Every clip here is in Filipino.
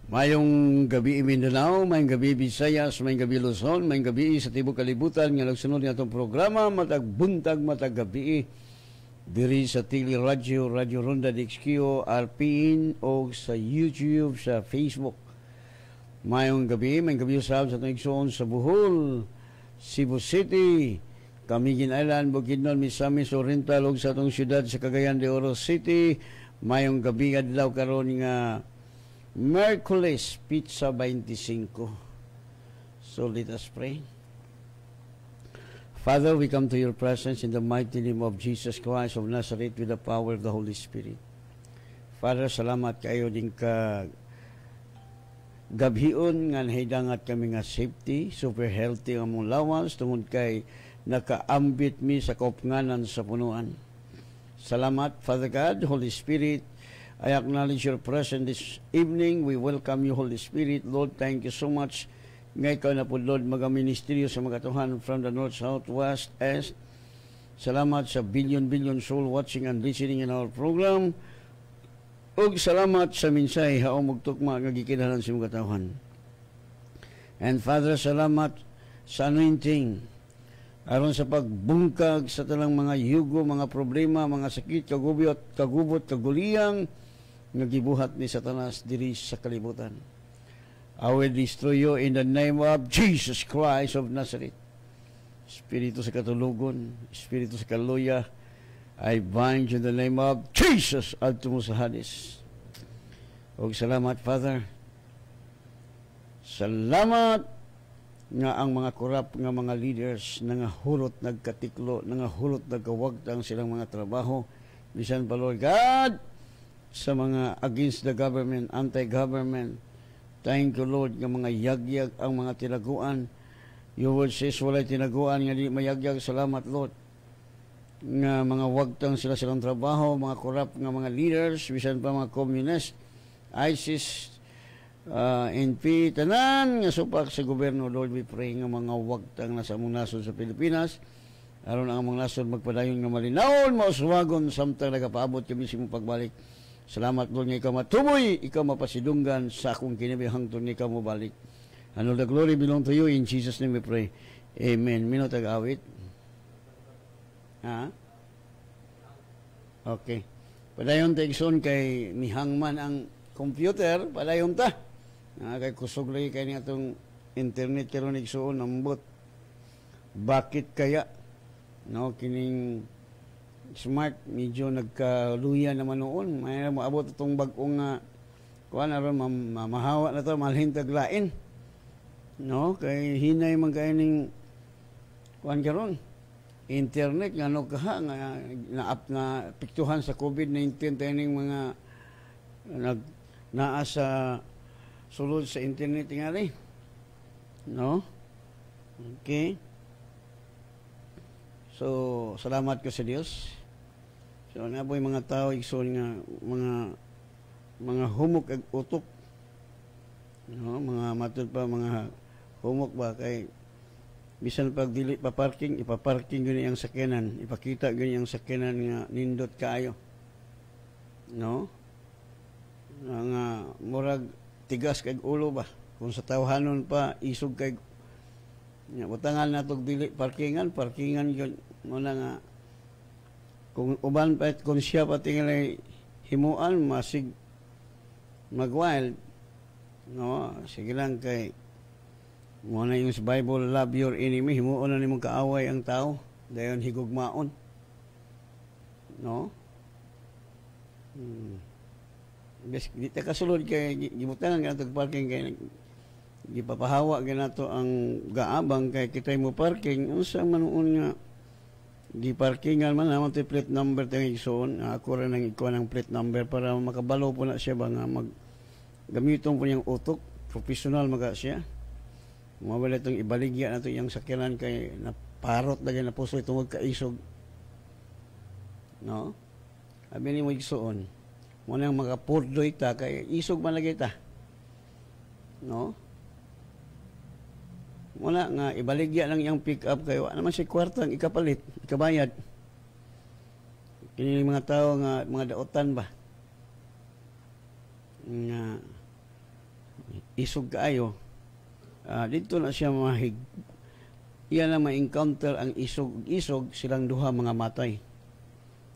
Mayong gabi Mindanao, mayong gabi Visayas, mayong gabi Luzon, mayong gabi sa tibok kalibutan nga nagsunod nga itong programa matag buntag matag gabi diri sa Tili Radio, Radio Ronda DXQ, RPN o sa YouTube, sa Facebook. Mayong gabi usab sa itong igsoon sa Bohol, Cebu City, Camiguin Island, Bukidnon, Misamis Oriental o sa itong syudad sa Cagayan de Oro City. Mayong gabi adlaw karon nga Merkules, Pizza 25. So let us pray. Father, we come to your presence in the mighty name of Jesus Christ of Nazareth with the power of the Holy Spirit. Father, salamat kayo din ka gabhion nga nahidangat kami nga safety, super healthy ang mong lawas, tungod kay nakaambit mi sa kaupnganan sa punuan. Salamat, Father God, Holy Spirit, I acknowledge your presence this evening. We welcome you, Holy Spirit. Lord, thank you so much. Ngay ka na po, Lord, mga-ministeryo sa mga tuhan from the north, south, west, east. Salamat sa billion soul watching and listening in our program. Ug salamat sa minsay haong magtukma nga gikinahanglan sa mga tuhan. And Father, salamat sa anointing aron sa pagbungkag sa tanang mga yugo, mga problema, mga sakit, kagubot, kaguliyang nga gibuhat ni Satanas diri sa kalibutan. I will destroy you in the name of Jesus Christ of Nazareth. Espiritu sa katulugon, espiritu sa kaluya, I bind you in the name of Jesus adto mo sa Hades. Og salamat, Father. Salamat nga ang mga korap nga mga leaders nangahulot nagkatiklo, nangahulot nagkawagtang silang mga trabaho. Bisan pa, Lord God, sa mga against the government, anti-government. Thank you, Lord, nga mga yagyag ang mga tinaguan. Your word says, walay tinaguan nga di mayagyag. Salamat, Lord, nga mga wagtang silang trabaho, mga korap nga mga leaders, bisan pa mga communist, ISIS, NP, tanan nga supak sa gobyerno. Lord, we pray nga mga wagtang nasa among nasod sa Pilipinas, aron ang among nasod magpadayon nga malinawon, mauswagon, samtang nagapaabot kami sa imong pagbalik. Salamat, Lord, nga ikaw matuboy, ikaw mapasidunggan sa akong kinibihang to ikaw mo balik. And all the glory belong to you. In Jesus' name we pray. Amen. Mino tag-awit. Ha? Okay. Padayon ta igsoon kay mihangman ang computer, padayon ta. Kay kusog lagi kay ni atong internet karon igsoon ambot. Bakit kaya? No, kining smart medyo nagkaluya naman noon. May maabot itong bag-ong kuan aron mahawa na to, malhin taglain. No, kay hinay man kay ning kuan karon. Internet nga no kaha nga na-up na piktuhan sa COVID-19 taning mga naa sa sulod sa internet nga rin. No? Okay. So, salamat ko sa Dios. So, na po yung mga tao, igsoon nga, mga humok ag utok. No? Mga matod pa, mga humok ba, kay bisan pag dili pa parking, ipaparking gani ang sakyanan, ipakita gani ang sakyanan nga nindot kaayo. No? Nga, murag tigas kay ulo ba? Kung sa tawhanon pa, isog kay butangan na itong dili parkingan yun muna nga kung uban pa kung siya pati nga himuan masig mag-wild, no? Sige lang kay muna yung sa Bible, love your enemy, himuon na nimong kaaway ang tao dayon higugmaon, no? Di ta kasulod kay gibutangan ka itong parking kay gipapahawa ganato ang gaabang kay kitay mo parking unsa man noon nga giparkingan man naman to plate number tayong igsoon. Ako rin ang ikuha ng plate number para makabalo po na siya ba nga gamiton po niyang utok professional maga siya mawala itong ibaligya na ito yung sakyanan kay naparot na na puso itong kaisog, no? Sabi ni mo igsoon muna yung makapurdoy ta kay isog man lagi ta, no? Muna nga ibaligya lang yung pick up kayo naman si kwartang ikapalit ikabayad kini mga tao nga mga daotan ba nga isog kaayo, dito na siya iyan na ma-encounter ang isog silang duha mga matay.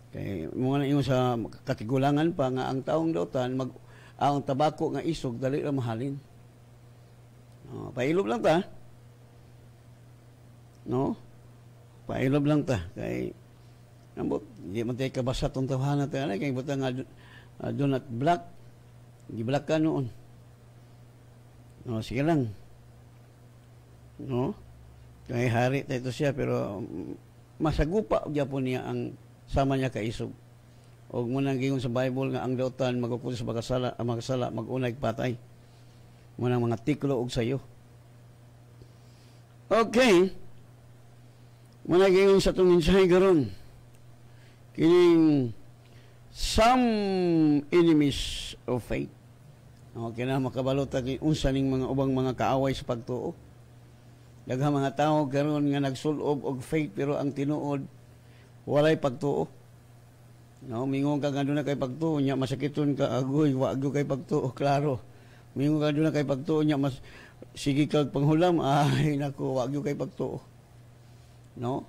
Kay mga na yung sa katigulangan pa nga ang taong dautan ang tabako nga isog dali ra mahalin. Pailob lang ta. No? Pailob lang ta kay ambot di man tay kabasa tong tawhana ta kay butang do not black. Gi-black ka noon. No, sige lang. No? Kay hari tayo siya pero masagupa gyapon niya ang sama niya ka isog. Og muna gingon sa Bible nga ang dautan magukod sa makasala mag-unay patay. Muna mga tiklo og sayo. Okay. Muna gingon sa itong mensahe garon. Kining some enemies of faith. Okay na makabalot kay unsa ning mga ubang mga kaaway sa pagtuo. Daghang mga tao karon nga nagsulob og faith pero ang tinuod walay pagtuo. No, mingon ka gando na kay pagtuo nya masakiton ka agoy wa gyud kay pagtuo klaro. Mingon ka na kay pagtuo nya mas sige kag panghulam ay nako wa gyud kay pagtuo. No?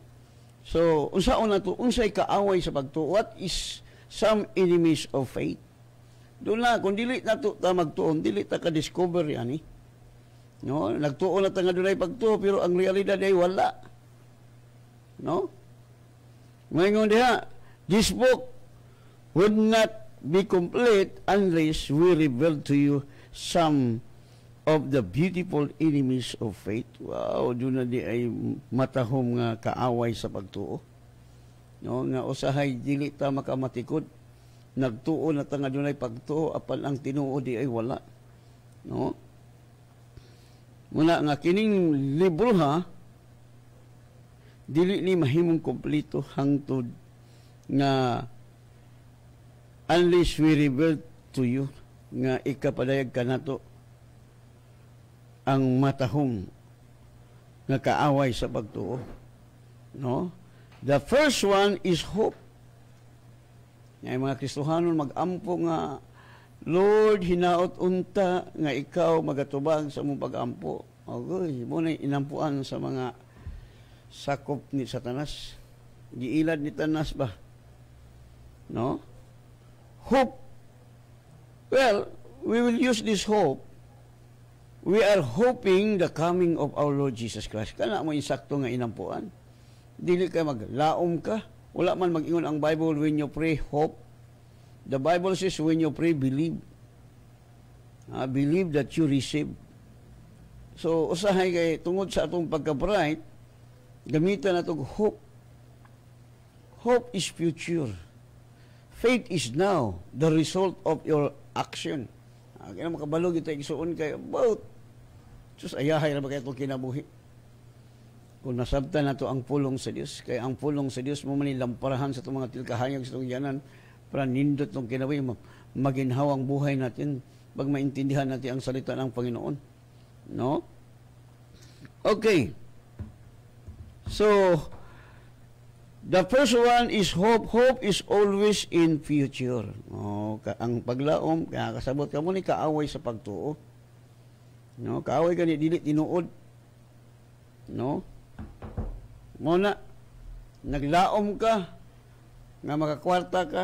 So unsaon nato unsay kaaway sa pagtuo? What is some enemies of faith? Doon na kung dili nato ta magtuon dili ta ka discover yani. No, nagtuo na ta nga dunay pagtuo pero ang realidad ay wala. No? Maingon diha, this book would not be complete unless we reveal to you some of the beautiful enemies of faith. Wow, doon na di ay matahom nga kaaway sa pagtuo. No, nga usahay dili ta makamatikod. Nagtuo na ta nga dunay pagtuo apan ang tinuo di ay wala. No? Muna nga kining libro ha dili ni mahimong kompleto hangtod nga unless we reveal to you nga ikapadayag kanato ang matahom nga kaaway sa pagtuo. No? The first one is hope. Nga mga Kristohanon mag-ampo nga Lord, hinaot unta nga ikaw magatubag sa mong pag-ampo. Okay, muna inampuan sa mga sakop ni Satanas. Giilad ni Tanas ba? No? Hope. Well, we will use this hope. We are hoping the coming of our Lord Jesus Christ. Kana mo insakto nga inampuan. Dili ka maglaom ka. Wala man mag-ingon ang Bible when you pray, hope. The Bible says when you pray, believe. Believe that you receive. So, usahay kay tungod sa atong pagka-bright, gamitan natong hope. Hope is future. Faith is now the result of your action. Kaya makabalog ito igsuon kay about sus ayahay na ba kaya itong kinabuhi. Kung nasabtan na ito ang pulong sa Diyos, kaya ang pulong sa Diyos mo manilamparahan sa itong mga tilkahayag sa itong yanan para nindot itong kinabuhi, maginhaw ang buhay natin pag maintindihan natin ang salita ng Panginoon. No? Okay. So, the first one is hope. Hope is always in future. Ang paglaom, kasabot ka mo ni kaaway sa pagtuo. No? Kaaway ka ni dili tinuod. No? Muna, naglaom ka, nga makakwarta ka.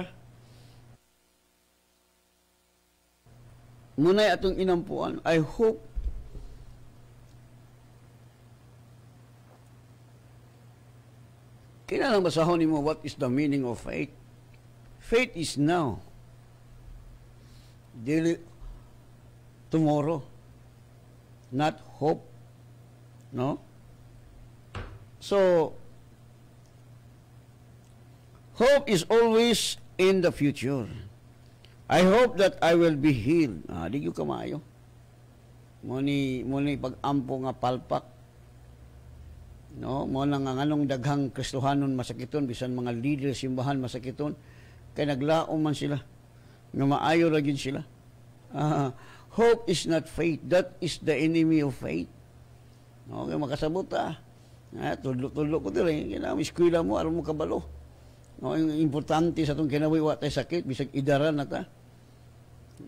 Muna'y atong inampuan. I hope kailangan basahon mo what is the meaning of faith. Faith is now. Dili tomorrow. Not hope. No? So, hope is always in the future. I hope that I will be healed. Di yung kamayo. Muni pag-ampo nga palpak. No, mo nang anong daghang Kristohanon masakiton bisan mga leader simbahan masakiton kay naglaom man sila nga maayo ra gyud sila. Hope is not faith. That is the enemy of faith. No, kay makasabot tudlo ko diri kinahanglan eskwela mo aron mo kabalo. No, yung importante sa itong kinabuhi wa tay sakit bisag idaran na ta.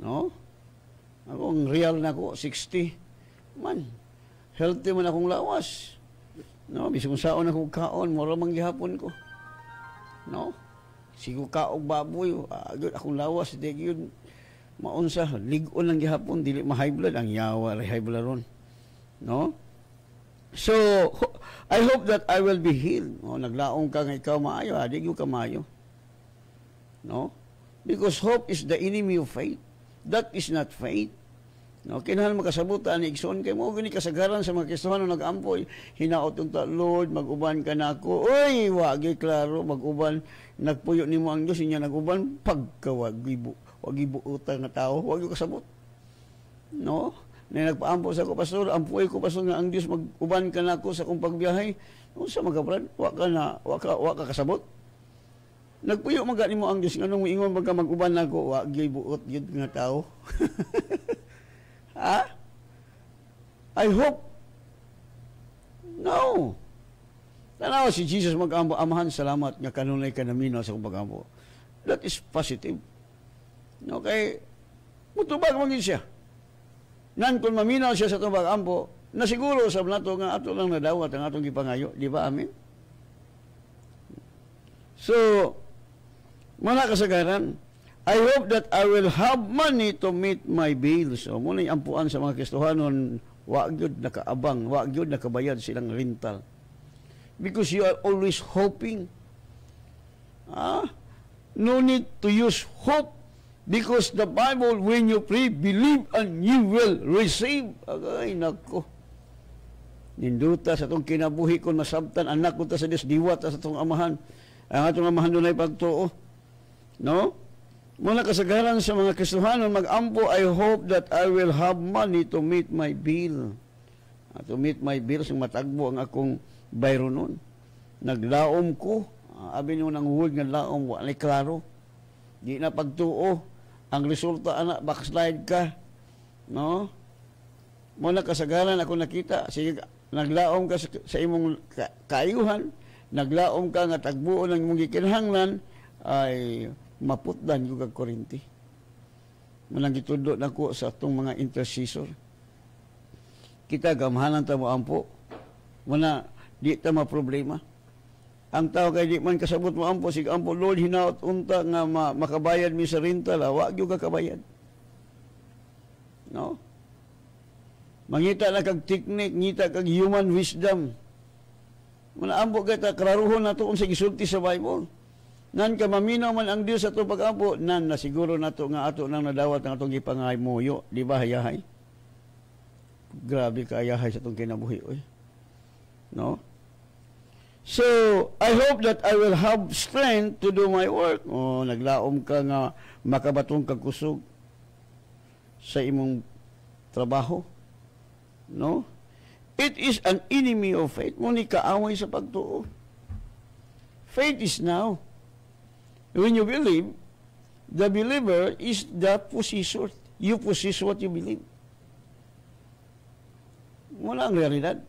No? Ako atong real na ko 60 man. Healthy man akong lawas. No, bisag saon akong kaon, mura man gihapon ko. No? Sigo kaog baboy, agad akong lawas, di yun maunsa, ligon lang gihapon, dili ma-high blood, ang yawa, high blood ron. No? So, I hope that I will be healed. No? Naglaong ka nga ikaw maayo, di yung kamayo. No? Because hope is the enemy of faith. That is not faith. No, kinahanglan makasabutan ni igsoon kay mo gani kasagaran sa mga Kristohano nag-ampoy, hinaot unta Lord, mag-uban ka nako. Oy, wagi klaro mag-uban, nagpuyo nimo ang Dios niya nag-uban pagkawagi utang nga tao, wagi kasabot. No? Na nagpaampo sa ko pastor, ampoy ko pastor nga ang Dios mag-uban ka nako sa kong pagbiyahe. Unsa magabrad? Wa ka kasabot. Nagpuyo man nimo ang Dios nganong moingon pagka mag-uban nako, wagi buot gyud nga tao. Ha? I hope. No. Tanaw si Jesus mag-ambo, amahan, salamat nga kanunay ka naminaw sa kong pag-ambo. That is positive. Okay. Mutubag magin siya. Nan kung maminaw siya sa itong pag-ambo, nasiguro sa nato nga ato lang nadawat ang atong gipangayo. Di ba? Amen? So, mga kasagaran, I hope that I will have money to meet my bills. O muna yung ampuan sa mga Kristohanon, wag yun nakaabang, wag yun nakabayad silang rental. Because you are always hoping. No need to use hope. Because the Bible, when you pray, believe and you will receive. Agay, nako. Ninduta sa itong kinabuhi ko, masabtan, anak ko ta sa Diyos, diwata sa itong amahan. Ang atong amahan doon ay pagtuo. No? Muna kasagaran sa mga Kristohanon mag-ampo, I hope that I will have money to meet my bill. To meet my bills, matagbo ang akong bayro nun. Naglaom ko. Abi nyo nang huwag nga laom, wala klaro. Di na pagtuo. Ang resulta, anak, backslide ka. No? Muna kasagaran ako nakita. Sige, naglaom ka sa imong kaayuhan. Naglaom ka nga tagbuo ng imong gikinahanglan ay maputdan yung kag-Korinti. Manang gitudo na ko sa itong mga intercessor. Kita gamhanan ta mo ampo. Mana, di ta ma-problema. Ang tao kay di man kasabot mo ampo, sige ampo, Lord, hinaot unta nga makabayad mi sa rental, wag yung kakabayad. No? Mangita na kag technique, ngita kag human wisdom. Mana ampo kay ta, klaruhon na to kung sa gisulti sa Bible. Nan ka maminaw man ang Dios sa ito pag-ampo, nan na siguro na ito nga ato nang nadawat ng atong ipangay muyo. Di ba hayahay? Grabe ka hayahay sa itong kinabuhi. Oy. No? So, I hope that I will have strength to do my work. O, naglaom ka nga makabatong kagkusog sa imong trabaho. No? It is an enemy of faith. Muni kaaway sa pagtuo. Faith is now. When you believe, the believer is the possessor. You possess what you believe. Wala ang realidad.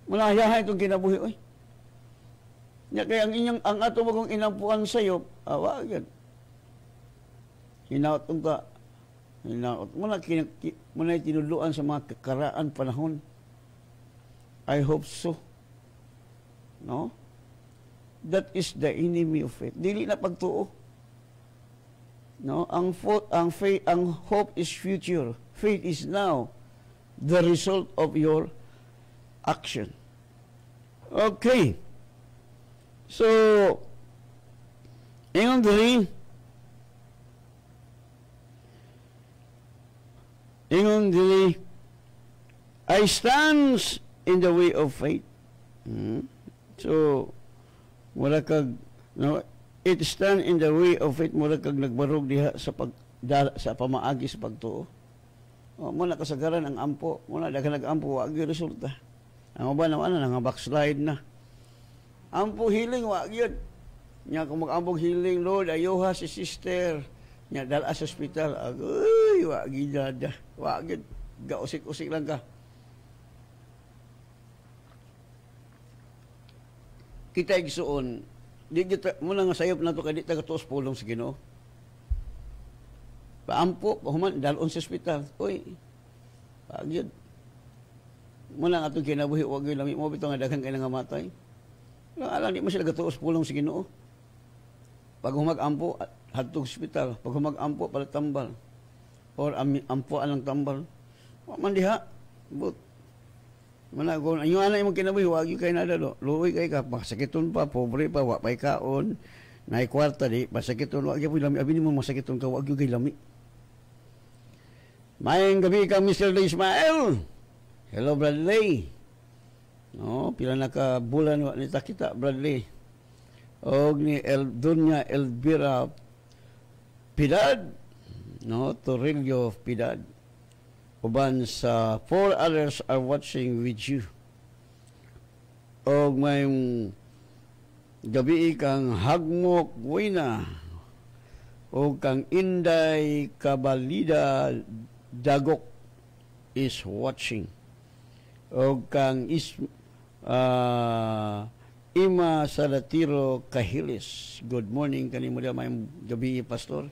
Wala hayahay itong kinabuhi. Oy. Kaya ang ato mo kong inampuan sa iyo, wag yan. Hinaot unta. Hinaot. Muna tinuluan sa mga kakaraan panahon. I hope so. No? That is the enemy of faith. Dili na pagtuo. No, ang hope is future. Faith is now the result of your action. Okay. So, ingon dili, I stands in the way of faith. So, mula kag, no, it stand in the way of faith, mula kag nagbarog diha sa pamaagi sa pagtuo. Muna kasagaran ang ampo, muna daghang nag-ampo, wag yung resulta. Ang uban naman nga backslide na. Ampo healing, wag yun. Nya kung mag-ampog healing, Lord, ayuha si sister. Nya dala sa hospital, agoy, wag yun, wag yun. Gausik-usik lang ka. Kita igsuon, di kita muna nga sayop nato kay di taga tuos pulong sa Ginoo. paampo, pahuman, dalon sa ospital. Uy, pagyod. Muna nga itong kinabuhi, huwag yung lami mo, ito nga daghan kayo nga matay. Alam, di mo sila gatuos pulong sa Ginoo. Pag humag-ampo, hadtog ospital. Pag humag-ampo, pala tambal. Or ampo alang tambal. Man diha. But, mana kung yung anak yung kinabuhi, huwag yung kayo nadalo. Luoy kayo ka, masakiton pa, pobre pa, wapay kaon. Naay kwarta di, masakiton, huwag yung lami. Abinin mo, masakiton ka, huwag yung kayo lami. Mayang gabi ka, Mr. Ismael. Hello, Bradley. No, pila na ka bulan wa nita kita, Bradley. Og ni Dunya Elvira Pidad. No, Torrillo Pidad. Uban sa 4 others are watching with you. Og may gabi kang Hagmok Wina. Og kang Inday Kabalida Dagok is watching. O kang Ima Salatiro Kahilis. Good morning kanimo dia may gabi, Pastor.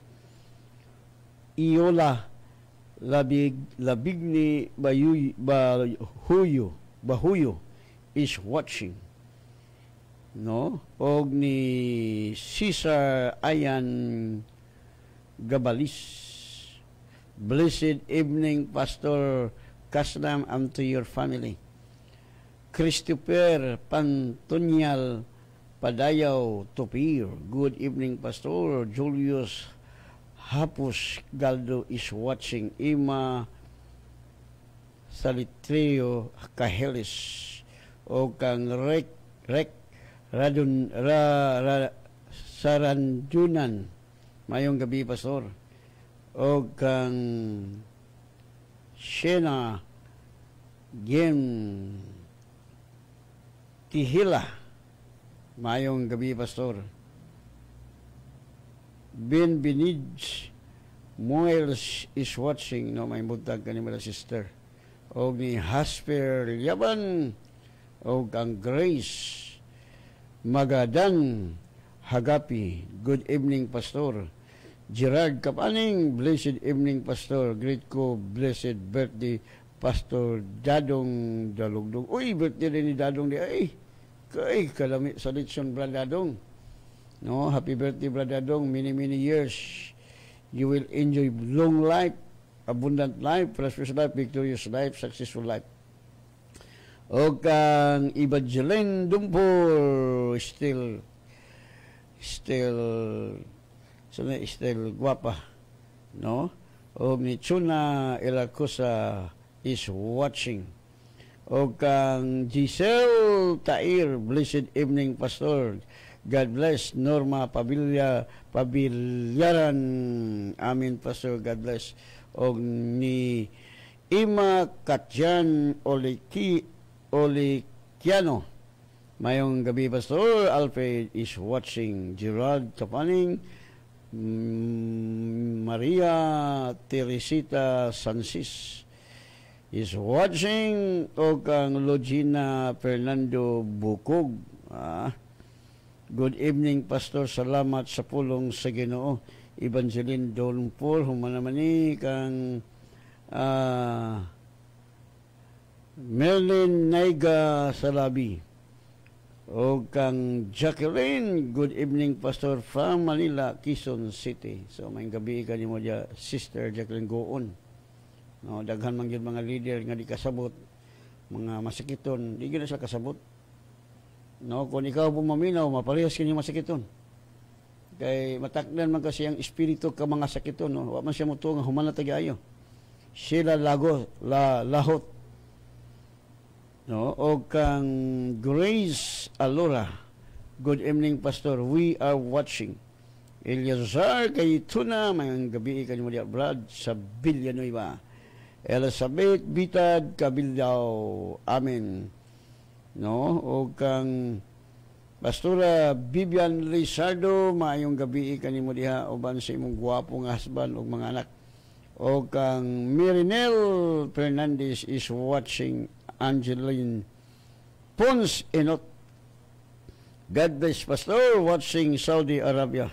Iola Labigni Bahuyo is watching. No? Og ni Cesar Ayan Gabalis. Blessed evening, Pastor Kaslam, and to your family. Christopher Pantonyal Padayaw Topir. Good evening, Pastor. Julius Hapus Galdo is watching. Ima Salitrio Kahelis. O kang Rek Sarandunan. Mayong gabi, Pastor. O kang Shena Gem Tihila. Mayong gabi, Pastor. Ben Benij Moels is watching. No, may buntag ka ni mga sister. O ni Hasper Yaban. O kang Grace Magadan Hagapi. Good evening, Pastor. Gerard Kapaning, blessed evening, Pastor. Great ko, blessed birthday, Pastor Dadong Dalugdong. Uy, birthday rin ni Dadong di ay. Kay kalami sa Litson, Brad Dadong. No, happy birthday, Brad Dadong. Many years. You will enjoy long life, abundant life, prosperous life, victorious life, successful life. O kang Evangeline Dumpor, still guwapa, no? O ni Chuna Elacosa is watching. O kang Giselle Tair, blessed evening, Pastor. God bless. Norma Pabilyaran, amin, Pastor. God bless. O ni Ima Katjan Olikiano, mayong gabi, Pastor. Alfred is watching. Gerald Kapaning, Maria Teresita Sansis is watching. O kang Logina Fernando Bukog. Good evening, Pastor. Salamat sa pulong sa Ginoo. Evangeline Dolpor, humanamani kang Merlin Naiga Salabi. O kang Jacqueline, good evening, Pastor, from Manila, Quezon City. So, may gabi ka ni mo dya, Sister Jacqueline Goon. No, daghan man yun mga leader nga di kasabot, mga masakiton, di gina sila kasabot. No, kung ikaw bumaminaw, maparehas kanya masakiton. Kay matakdan man kasi ang espiritu ka mga sakiton, no? Wa man siya mo nga humana tagayo. Sila lahot. No, o kang Grace Alora. Good evening, Pastor. We are watching. Eliazar kay Tuna, mayang gabi kanimo diya, Brad, sa Villanueva. Elizabeth Bitad Cabilao. Amen. No, o kang Pastora Vivian Lizardo, maayong gabi kanimo diha uban sa imong gwapong husband ug mga anak. O kang Mirinel Fernandez is watching. Angeline Pons Enot. God bless, Pastor, watching Saudi Arabia.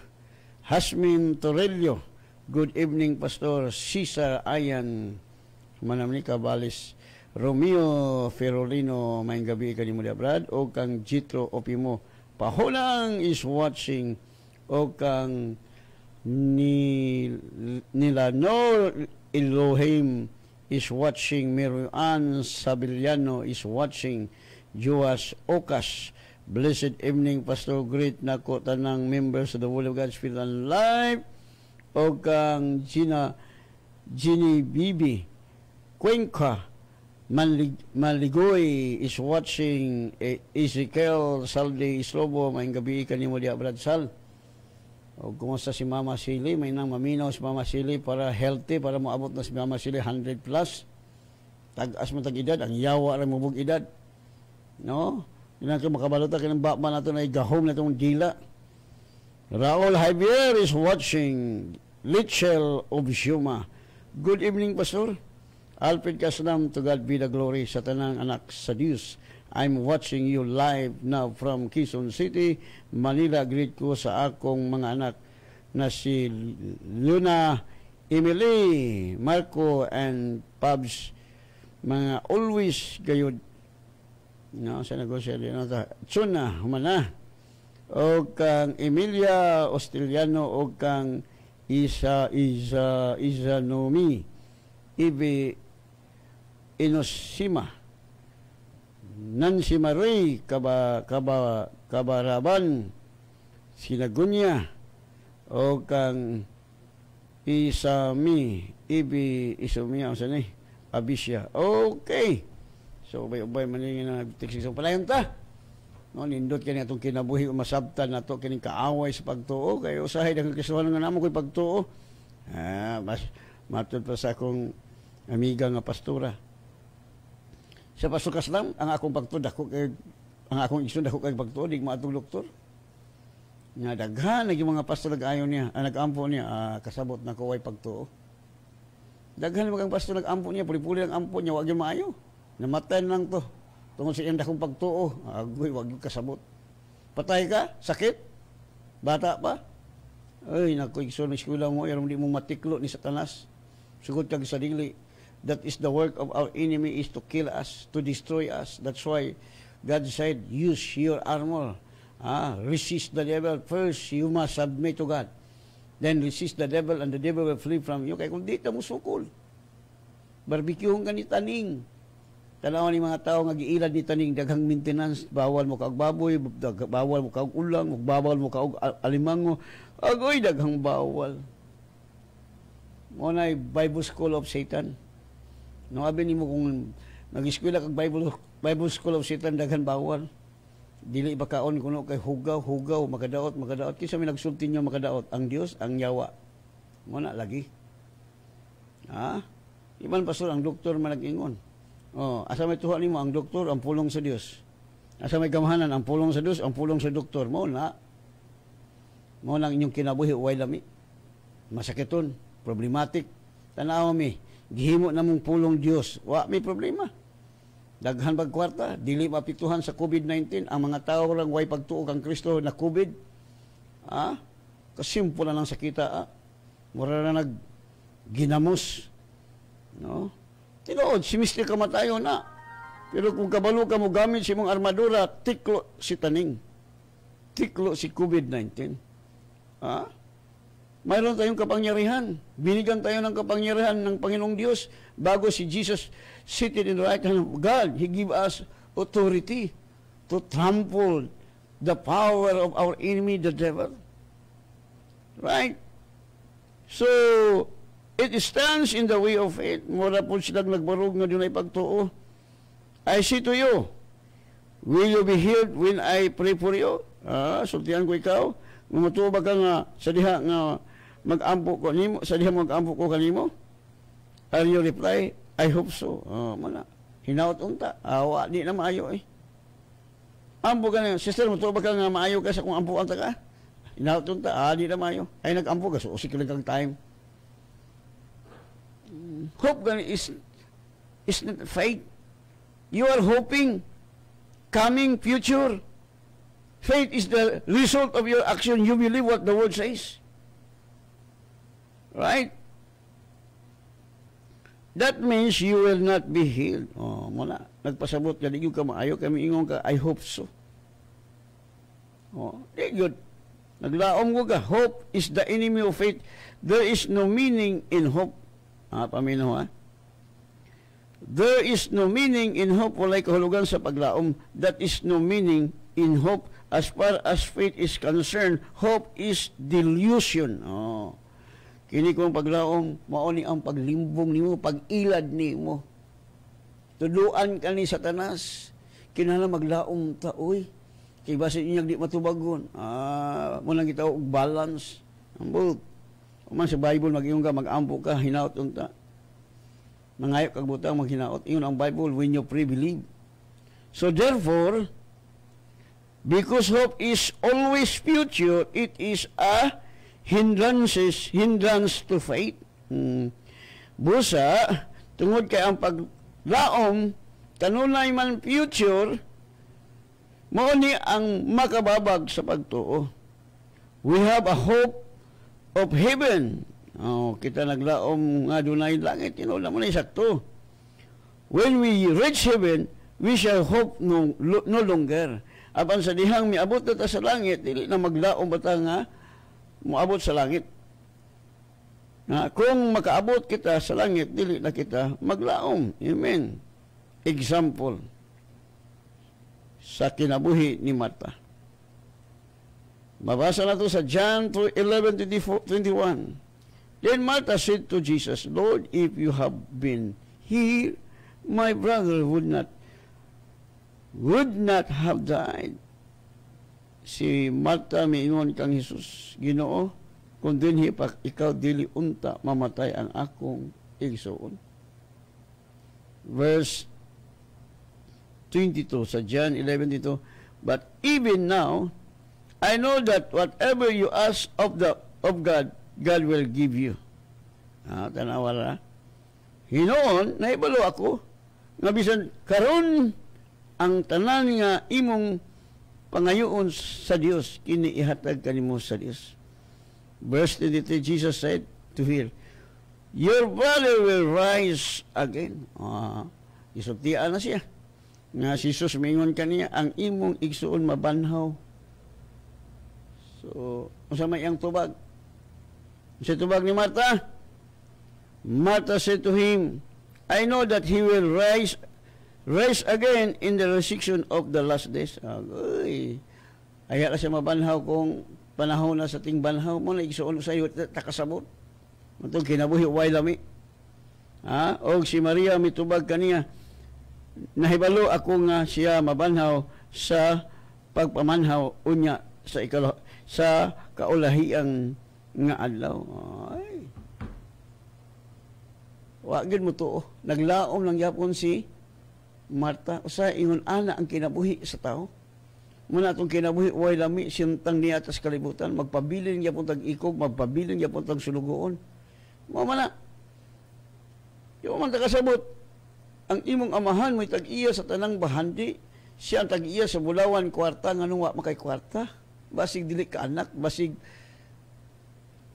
Hasmin Torello, Good evening, Pastor Cesar Ayan, manamni Cabales, Romeo Ferrolino, maing gabi kanimo dia Brad, o kang Jitro Opimo, Pahulang is watching, o kang Nilano Elohim is watching, Miruan Sabiliano is watching, Joas Ocas. Blessed evening, Pastor. Great na ko tanang members of the Word of God Spirit and Life. O kang Ginny Bibi Cuenca Maligoy is watching. Ezekiel Salde Islobo, maing gabi kanimo dia Brad Sal. O kumusta si Mama Sili, may nang maminaw si Mama Sili para healthy, para moabot na si Mama Sili 100 plus. Tag-as mo tag-edad, ang yawa rin mabug edad. No? Yun ang makabalota ka ng bakman natin ay gahom na itong dila. Raul Javier is watching. Litchell Obsiuma. Good evening, Pastor. Alfred Kaslam, to God be the glory sa tanang anak sa Diyos. I'm watching you live now from Quezon City, Manila. Greet ko sa akong mga anak na si Luna, Emily, Marco, and Pabs. Mga always gayod. No, sa negosyo din na Tsuna, humana. O kang Emilia Ostiliano, o kang Izanomi, Ibi Inosima, Nancy Marie Kabaraban, Sinagunya, o kang Isami, Ibi Isumia, o saan Abisya. Okay. So, ubay-ubay maningin na teksting. So, palayon ta. No, nindot kani atong kinabuhi masabtan nato kini kaaway sa pagtuo kay usahay dang kasuhan nga namo koy pagtuo. Mas matud pa sa akong amiga nga pastora. Sa Pastor Kaslam, ang akong pagtuo dako kay ang akong igsoon dako kay pagtuo dig maatong doktor. Nga daghan lagi mga pastor nag-ayo niya, nag-ampo niya, kasabot na ko way pagtuo. Daghan mga pastor nag-ampo niya, puli-puli ang ampo niya, wag gyud maayo. Namatay lang to. Tungkol sa iyang dakong pagtuo, agoy, wag yung kasabot. Patay ka? Sakit? Bata pa? Ay, naku, igsoon ng eskwela mo, yaron di mo matiklo ni Satanas. Sugod kag sa dili. That is the work of our enemy, is to kill us, to destroy us. That's why God said, use your armor. Resist the devil. First, you must submit to God. Then resist the devil, and the devil will flee from you. Kaya kung di ka mo sukol, barbecue ka ni taning. Tanawan ni mga tao nga giilad ni taning daghang maintenance, bawal mo kaog baboy, bawal mo kaog ulang, bawal mo kaog alimango, agoy daghang bawal. Mo na Bible School of Satan. No abi nimo kung nag-eskwela kag Bible School of Satan daghang bawal. Dili ba kaon kuno kay hugaw makadaot kinsa may nagsulti niyo makadaot ang Dios ang yawa. Mo na lagi. Iban pastor ang doktor man nag-ingon. Asa may tuwa nimo ang doktor, ang pulong sa Dios. Asa may gamhanan ang pulong sa Dios, ang pulong sa doktor. Mo na inyong kinabuhi way lami. Masakiton, problematic. Tanaw mi, gihimo namong pulong Dios. Wa may problema. Daghan bag kwarta, dili mapituhan sa COVID-19 ang mga tao lang way pagtuo kang Kristo na COVID. Kasimple lang sakita. Mura na ginamos. No? Tinuod, si Mr. kamatayo na. Pero kung kabalo ka mo gamit si mong armadura, tiklo si taning. Tiklo si COVID-19. Mayroon tayong kapangyarihan. Binigyan tayo ng kapangyarihan ng Panginoong Diyos bago si Jesus seated in the right hand of God. He give us authority to trample the power of our enemy, the devil. Right? So, it stands in the way of faith. Mura po silang nagbarog nga doon ay pagtuo. I say to you, will you be healed when I pray for you? Sultihan ko ikaw. Mumutuo ba ka nga sa diha nga mag-ampo ko nimo, sa diha mag-ampo ko kanimo? And you reply, I hope so. Mana. Hinaut unta. Awa, di na maayo eh. Ampo ka na, sister, mutuo ba ka nga maayo ka sa kung ampo anta ka? Hinaut unta. Di na maayo. Ay nag-ampo ka, so usik lang kang time. Hope is not faith. You are hoping coming future. Faith is the result of your action. You believe what the word says. Right? That means you will not be healed. Muna, nagpasabot ka, di ka maayo, kami ingon ka, I hope so. Di good. Naglaom ko ka, hope is the enemy of faith. There is no meaning in hope. Paminaw ha? There is no meaning in hope. Walay kahulugan sa paglaom. That is no meaning in hope. As far as faith is concerned, hope is delusion. Kini kong paglaom, mauni ang paglimbong nimo, pag-ilad nimo. Tuduan ka ni Satanas. Kinala maglaom ta, uy. Kay base inyag di matubagon. Munang kita og balance. Ambot. Kuman sa Bible mag-iyon ka, mag-ampo ka, hinaot unta. Mangayok kag butang maghinaot. Iyon ang Bible, when you pray, believe. So therefore, because hope is always future, it is a hindrance to faith. Busa, tungod kay ang paglaom, kanunay man future, mauni ang makababag sa pagtuo. We have a hope of heaven. Kita naglaom nga dunay langit. Tinula mo na isakto. When we reach heaven, we shall hope no longer. Apan sa dihang miabot na ta sa langit, dili na maglaom bata nga moabot sa langit. Kung makaabot kita sa langit, dili na kita maglaom. Amen. Example sa kinabuhi ni Marta. Mabasa na to sa John 11:21. Then Martha said to Jesus, Lord, if you have been here, my brother would not have died. Si Martha miingon kang Jesus, Ginoo, kung dinhi pa ikaw dili unta mamatay ang akong igsoon. Verse 22 sa John 11:22. But even now, I know that whatever you ask of God, God will give you. Tanawa na. Hinoon, naibalo ako, nga bisan karon ang tanan nga imong pangayoon sa Dios, kini ihatag kanimo sa Dios. Verse 23, Jesus said to her, your brother will rise again. Isuptian na siya. Nga si Jesus mingon kaniya, ang imong igsuon mabanhaw. So, usama iyang tubag. Sa tubag ni Martha, Martha said to him, I know that he will rise again in the resurrection of the last days. Ayaw na siya mabanhaw kung panahon na sa ting banhaw mo na igsuon sa iyo takasabot. Matong kinabuhi way lami. O si Maria mitubag kaniya, nahibalo ako nga siya mabanhaw sa pagpamanhaw unya sa kaulahiang nga adlaw. Wagid mo to. Naglaom lang yapon si Marta. Usa ingon ana ang kinabuhi sa tao. Muna itong kinabuhi, way lami, sintang niya atas kalibutan, magpabilin niya pong tag-ikog, magpabilin niya pong tag-sulugoon. Mama na. Yung man takasabot, ang imong amahan mo'y tag-iya sa tanang bahandi, siya ang tag-iya sa Bulawan, kwarta, nga nung wa makay kwarta. Basig dili ka anak, basig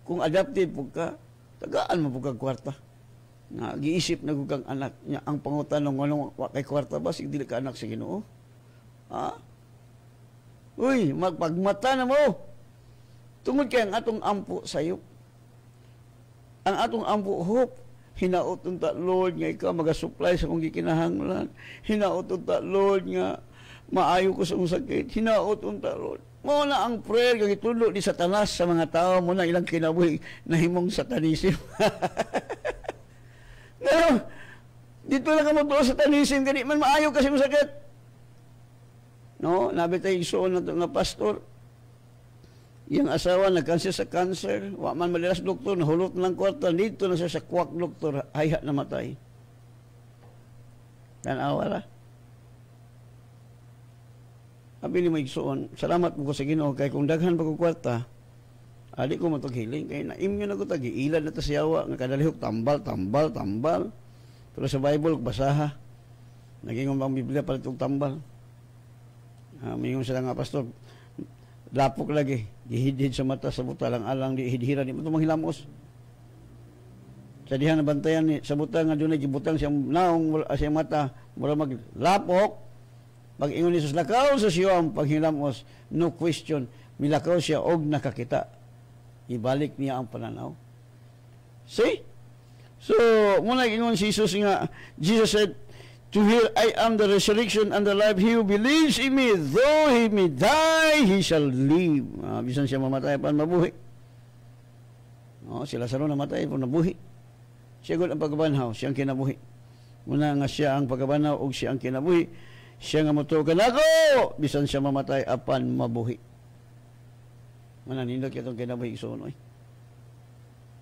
kung adapted po ka, tagaan mo po kang kwarta. Giisip na kang anak niya, ang pangutanong anong wa kay kwarta, basig dili ka anak sa Ginoo. Uy, magpagmata na mo. Tungod kay ang atong ampo sayo. Ang atong ampo hope. Hinaot unta Lord nga ikaw magasupply sa kong gikinahanglan. Hinaot unta Lord nga maayo ko sa kong sakit. Hinaot unta Lord. Mo na ang prayer kag itulo di Satanas sa mga tao mo na ilang kinabuhi na himong satanism. Pero dito lang ka magtuo sa satanism kani man maayo kasi mong sakit. No, nabi tayo igsuon na ito nga pastor. Yung asawa nagkanser sa cancer, wa man malilas doktor, nahulot ng kwarta, dito na siya sa kwak doktor, hayha na matay. Tanawa ra. Abi ni mo igsuon, salamat po ko sa Ginoo kay kung daghan pa ko kwarta, adi ko matog hiling, kay naimyo na ko tagi, ilad na ta siyawa, nga kadalihok, tambal. Pero sa Bible, basaha. Naging bang Biblia pala itong tambal. Mayroon sila nga pastor, lapok lagi, gihidhid sa mata sa buta lang alang di hidhiran, di mo ito manghilamos. Sa diha nabantayan ni sa butang nga dunay gibutang siyang naong siyang mata, mura maglapok. Pag ingon ni Jesus, lakaw sa siyam paghilamos, no question, milakaw siya og nakakita. Ibalik niya ang pananaw. See? So, muna ingon si Jesus nga, Jesus said, to hear, I am the resurrection and the life. He who believes in me, though he may die, he shall live. Bisan siya mamatay, pan mabuhi. Si Lazaro namatay, pan nabuhi. Siya gud ang pagkabanhaw, siya ang kinabuhi. Muna nga siya ang pagkabanhaw ug siya ang kinabuhi. Siya nga moto kanako, bisan siya mamatay apan mabuhi. Muna nindot kitong kinabuhi igsuon oy.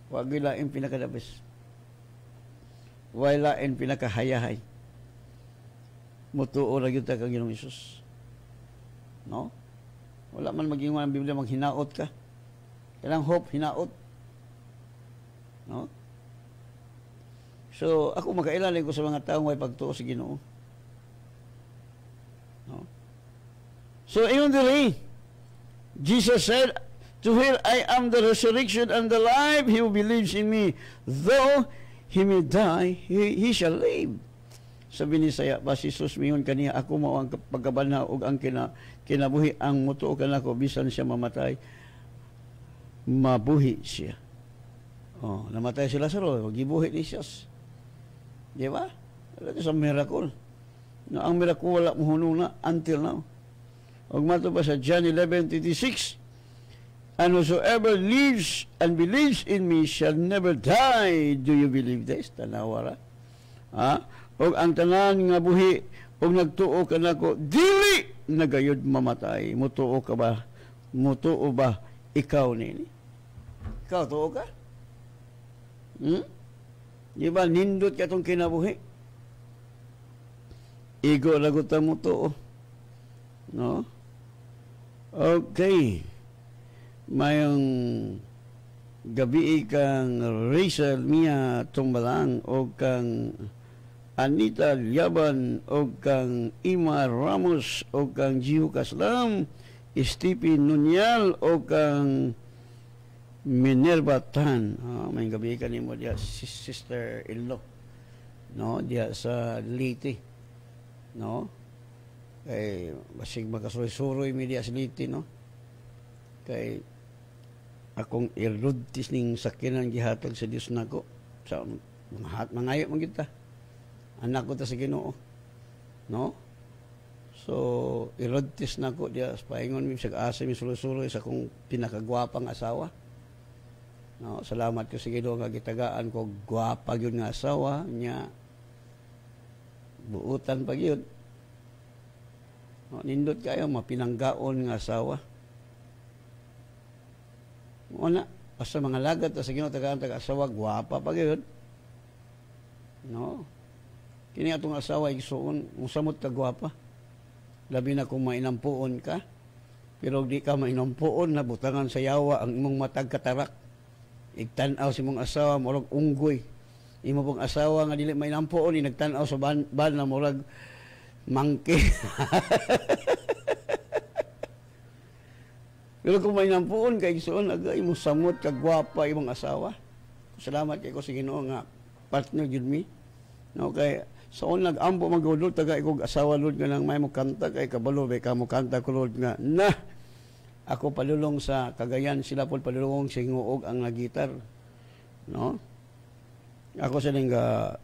Wa gyud lain pinakadabis. Wa lain pinakahayahay. Mutuo ra gyud ta kang Ginoong Hesus. No? Wala man mag-ingon ang Biblia maghinaot ka. Kanang hope hinaot. No? So, ako makailalay ko sa mga taong may pagtuo sa Ginoo. No? So, ayun diri, Jesus said, to where I am the resurrection and the life, he who believes in me, though he may die, he shall live. Sabi ni Saya, ba si Jesus mingon kaniya, ako mao ang pagkabanhaw ug ang kinabuhi, ang mutuo kanako bisan siya mamatay, mabuhi siya. Namatay si Lazaro, gibuhi ni Jesus. Di ba? Ito sa miracle. Ang miracle wala mohunong na until now. Huwag mato pa sa John 11:26, and whosoever lives and believes in me shall never die. Do you believe this? Tanawara. Og ang tanan nga buhi, og nagtuo ka nako, dili nagayod mamatay. Mutuo ka ba? Mutuo ba ikaw nini? Ikaw tuo ka? Di ba, nindot ka itong kinabuhi? Igo lagutan mo to. No? Okay. Mayong gabi kang Rachel Mia Tumbalang o kang Anita Liaban o kang Ima Ramos o kang Jiho Kaslam, Stephen Nunyal o kang Minerva Tan. May gabi ka ni mo diya, sister-in-law. No? Diya sa Liti. No? Kay, basig makasuroy-suroy mi diya sa Liti, no? Kay, akong irudtis ning sakinan gihatag sa Diyos nako. Sa mangayo man kita. Anak ko ta sa Ginoo. No? So, irudtis nako diya, paingon mi sa asa mi suroy-suroy sa akong pinakagwapang asawa. No, salamat ko sa Ginoo nga gitagaan ko gwapa gyud nga asawa nya, buutan pa gyud. No, nindot kayo mapinanggaon nga asawa. Una, basta mga lagat sa Ginoo tagaan asawa gwapa pa gyud. No. Kini atong asawa igsuon, musamot ka gwapa. Labi na kung mainampuon ka, pero di ka mainampuon, nabutangan sa yawa ang imong matag katarak. Igtanaw si mong asawa, murag unggoy. Imo pong asawa nga dili mainampuon, nagtanaw sa ban na murag mangke. Pero kung mainampuon, kay igsuon, agay mo samot, kagwapa imong asawa. Salamat kay ko sa Ginoo nga partner yun mi. No, kay sa nag-ampo mag-ulod, taga ikog asawa lod nga lang may mo kanta, kay kabalo, may ka mo kanta ko lod nga, ako palulong sa Cagayan, sila po palulong sa nguog ang nagitar. No? Ako sa nga,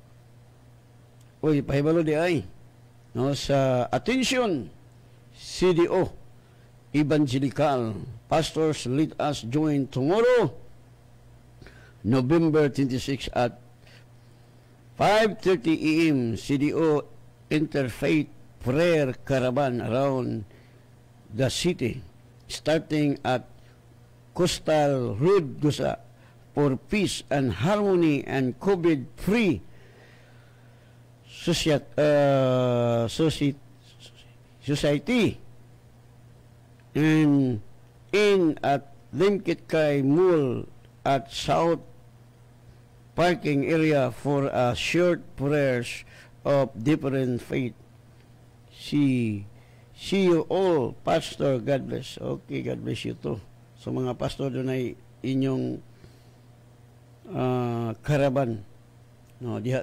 pahibalo di ay. No, sa Attention, CDO, Evangelical, Pastors, let us join tomorrow, November 26 at 5:30 a.m. CDO Interfaith Prayer Caravan around the city, starting at Coastal Road, Gusa, for peace and harmony and COVID-free society. And in at Limkit Kay Mall at South parking area for a short prayers of different faith. See you all, Pastor. God bless. Okay, God bless you too. So mga pastor, doon ay inyong caravan No, diha.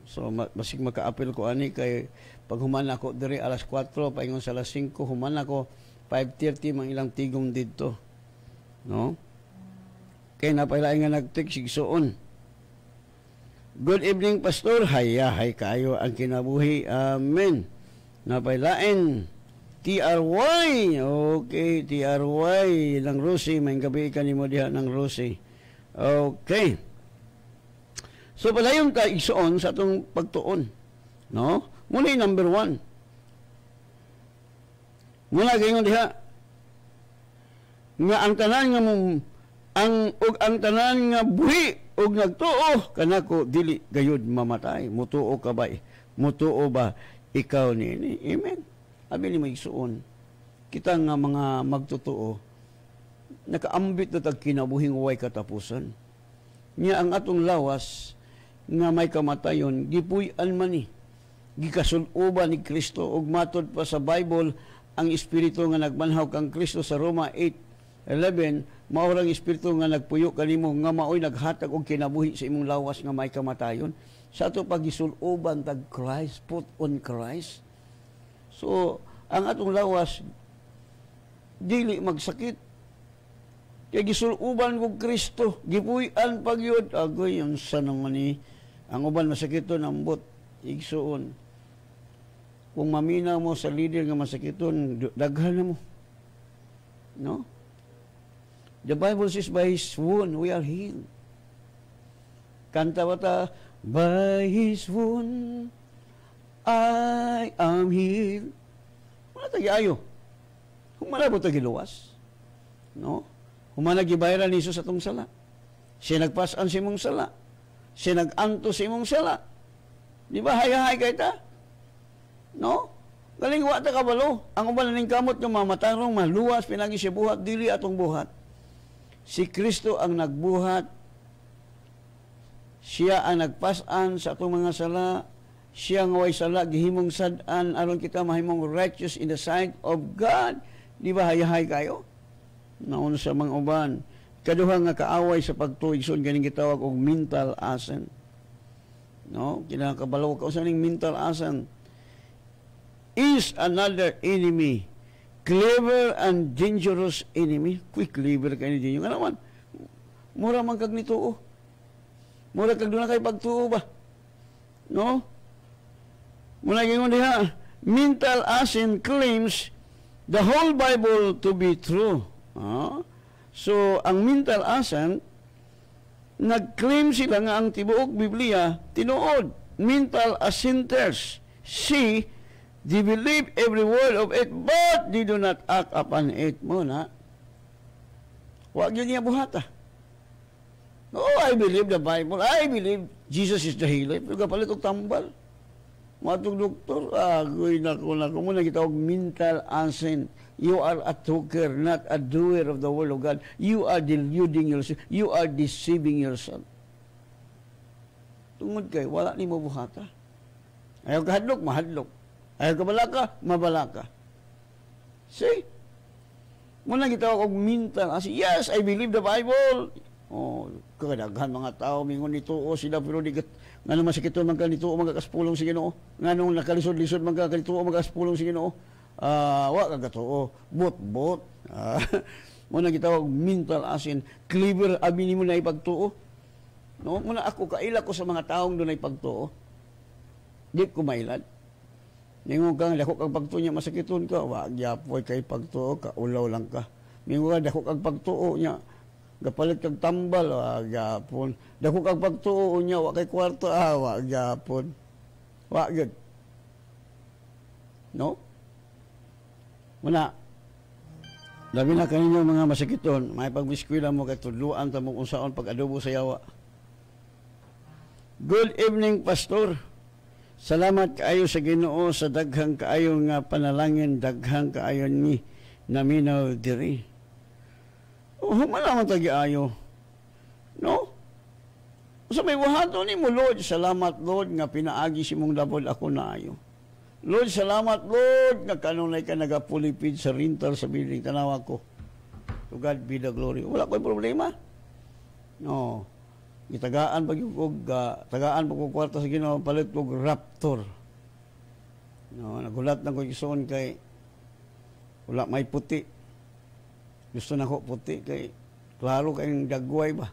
So basig maka-apil ko ani kay pag human ako diri alas 4 paingon sa alas 5 human ako 5:30 mang ilang tigom didto. No? Kay napailaing nga nag-text sigsuon. Good evening, Pastor. Hay kayo ang kinabuhi. Amen. Napailain. TRY. Okay, TRY. Ng Rosie. May gabi ka ni mo diha ng Rosie. Okay. So, palayon ka igsuon sa itong pagtuon. No? Muna number 1. Muna ganyan diha. Nga ang tanan nga ang tanan nga buhi og nagtuo kanako dili gayud mamatay. Mutuo ka ba? Mutuo ba ikaw nini? Amen. Abi ni magsuon. Kita nga mga magtutuo nakaambit na tag kinabuhing way katapusan. Nya ang atong lawas nga may kamatayon gipuy-an man ni. Gikasul-uban ni Kristo ug matod pa sa Bible ang espiritu nga nagmanhaw kang Kristo sa Roma 8:11 mao ang espiritu nga nagpuyo kanimo nga maoy naghatag og kinabuhi sa imong lawas nga may kamatayon. Sa ato pagisul-uban tag Christ, put on Christ. So ang atong lawas dili magsakit. Kaya gisul-uban kog Kristo, gipuy-an pagyud agoy ang naman ni ang uban masakiton ambot igsuon. Kung mamina mo sa leader nga masakiton, daghan na mo. No? The Bible says, by His wound, we are healed. Kanta ba ta? By His wound, I am healed. Wala tagi-ayo. Humana po tagiluwas. No? Humana gibayaran ni Jesus atong sala. Siya nagpasan si mong sala. Siya nag-anto si mong sala. Di ba? Hay-hay kay ta? No? Galing wa ta kabalo. Ang uban ning kamot nga mamatarong maluwas pinagi siya buhat dili atong buhat. Si Kristo ang nagbuhat. Siya ang nagpasan sa atong mga sala. Siya ang way sala gihimong sad-an aron kita mahimong righteous in the sight of God. Di ba hay-hay kayo? Naon sa mga uban. Kaduha nga kaaway sa pagtuig son ganing gitawag og mental asan. No, kinakabalo ka sa ning mental asan is another enemy, clever and dangerous enemy. Quick clever kay ni nga naman. Mura man kag nituo. Mura kag dunay kay pagtuo ba? No? Muna gingon diha, mental asan claims the whole Bible to be true. So, ang mental asan, nag-claim sila nga ang tibuok Biblia, tinuod. Mental assenters. See, they believe every word of it, but they do not act upon it. Muna, huwag yun niya buhata. Oh, I believe the Bible. I believe Jesus is the healer. Pero kapalit og tambal. Matong doktor, agoy nako. Muna kitawag mental assent. You are a talker, not a doer of the word of God. You are deluding yourself. You are deceiving yourself. Tungod kay, wala ni mo buhata. Ayaw ka hadlok, mahadlok. Ayaw ka balaka, mabalaka. See? Muna gitawag og mental. Yes, I believe the Bible. Oh, kadaghan mga tao mingon nituo sila pero di nganong masakiton man ka nituo magakaspulong sa Ginoo. Nganong nakalisod-lisod man ka nituo magakaspulong sa Ginoo. Wa ka gatuo, bot. Muna gitawag mental asin, clever abi nimo na ipagtuo. No, muna ako kaila ko sa mga taong dunay pagtuo. Di ko mailad. Ningon kang dako kag pagtuo niya masakiton ka, wa gyapoy kay pagtuo ka, ulaw lang ka. Ningon ka dako kag pagtuo niya, gapalit kag tambal, wa gyapon. Dako kag pagtuo niya, wa kay kwarto, wa gyapon. Wa gyud. No? Muna, labi na kaninyo mga masakiton, may pag-biskwila mo kay tudluan ta mong unsaon pag-adobo sa yawa. Good evening, Pastor. Salamat kaayo sa Ginoo sa daghang kaayo nga panalangin, daghang kaayo ni naminaw diri. Humala man tagi-ayo. No? Sa may wahato ni mo, Lord, salamat, Lord, nga pinaagi si mong labod ako na ayo. Lord, salamat, Lord, nga kanunay ka nagapulipid sa rental sa building. Tanawa ko. To God be the glory. Wala ko'y problema. No. Itagaan pag yung tagaan pag kwarta sa Ginoo, palit og raptor. No, nagulat na ko igsoon kay wala may puti. Gusto na ko puti kay klaro kayong dagway ba.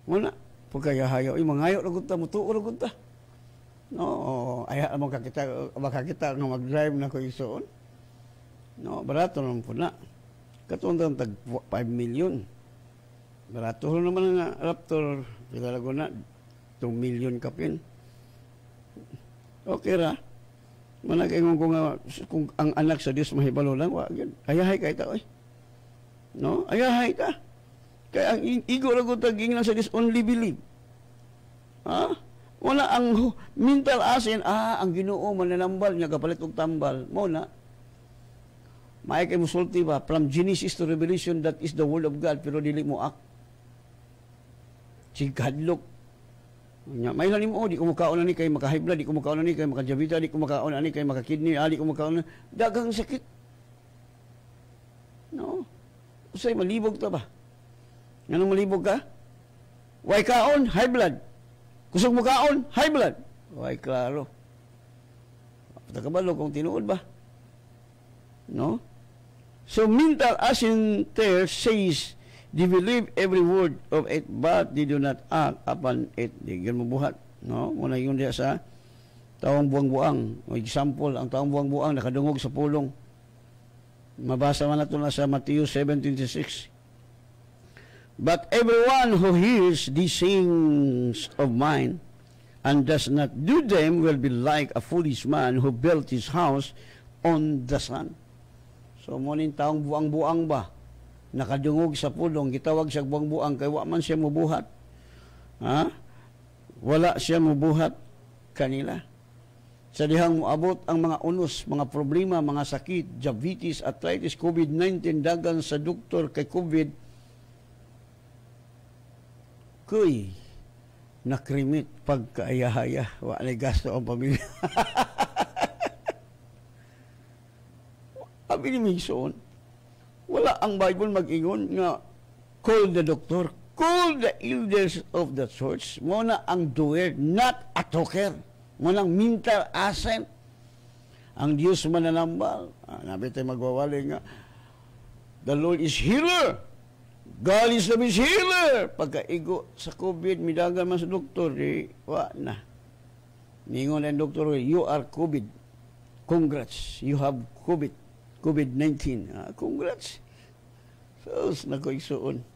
Muna, pagkayahayaw, mangayo ra gud ta, mutuo ra gud ta. No, aya makakita nga mag-drive na ko igsoon. No, barato naman po na. Katundang tag 5 million. Barato naman nga Raptor. Sigalago na 2 million kapin. Okay ra. Manag-ingon ko nga kung ang anak sa Dios mahibalo lang, wa gyud. Ayahay kay ta oy. No, ayahay ka. Kaya ang igo ra gud tag ingnan sa Dios, only believe. Ha? Wala ang mental asin, ang Ginoo mananambal niya kapalit og tambal. Mo na. May kay musulti ba from Genesis to Revelation, that is the word of God, pero dili mo ak. Sigkadlok. May lang mo, di ko mukaon na ni kay makahibla, di ko mukaon na ni kay makajabita, di ko mukaon na ni kay makakidney, di ko mukaon na, dagang sakit. No? Usay malibog ta ba? Anong malibog ka? Way kaon, high blood. Kusog mo kaon, high blood. Way klaro. Patakabalo kung tinuod ba? No? So mental asin there says they believe every word of it, but they do not act upon it. Di mo buhat. No? Muna yun diya sa taong buang-buang. O example, ang taong buang-buang nakadungog sa pulong. Mabasa man nato na sa Matthew 7:26. But everyone who hears these sayings of mine and does not do them will be like a foolish man who built his house on the sand. So, muning taong buang-buang ba? Nakadungog sa pulong, gitawag siya buang-buang, kaya wa man siya mubuhat. Ha? Wala siya mubuhat kanila. Sa dihang moabot ang mga unos, mga problema, mga sakit, diabetes, arthritis, COVID-19, dagan sa doktor kay COVID, kuy, nakrimit pagkaayahaya, wa na gasto ang pamilya. Sabi ni Mason, wala ang Bible mag-ingon nga call the doctor, call the elders of the church, muna ang doer, not a talker, muna ang mental assent. Ang Diyos mananambal. Nabi tayo magwawali nga, the Lord is healer. God is the best healer. Pagkaigo sa COVID, midagan man sa doktor, wa na. Ningon ang doktor, you are COVID. Congrats, you have COVID-19. Congrats. So, nakoigsoon.